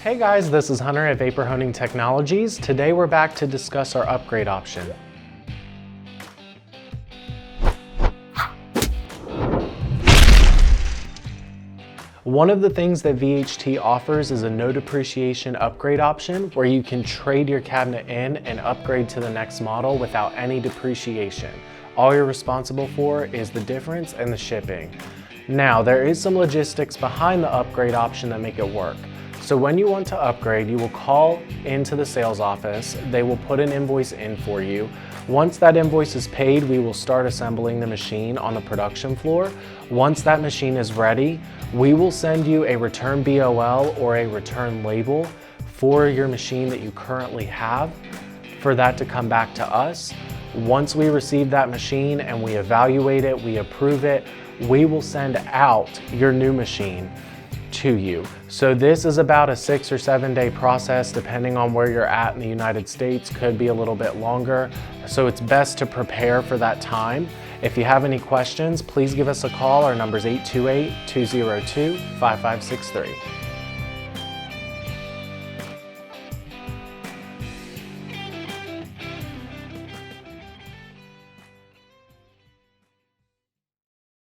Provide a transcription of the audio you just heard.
Hey guys, this is Hunter at Vapor Honing Technologies. Today we're back to discuss our upgrade option. One of the things that VHT offers is a no depreciation upgrade option where you can trade your cabinet in and upgrade to the next model without any depreciation. All you're responsible for is the difference and the shipping. Now, there is some logistics behind the upgrade option that make it work. So when you want to upgrade, you will call into the sales office. They will put an invoice in for you. Once that invoice is paid, we will start assembling the machine on the production floor. Once that machine is ready, we will send you a return BOL or a return label for your machine that you currently have for that to come back to us. Once we receive that machine and we evaluate it, we approve it, we will send out your new machine to you. So this is about a 6 or 7 day process depending on where you're at in the United States, could be a little bit longer. So it's best to prepare for that time. If you have any questions, please give us a call. Our number is 828-202-5563.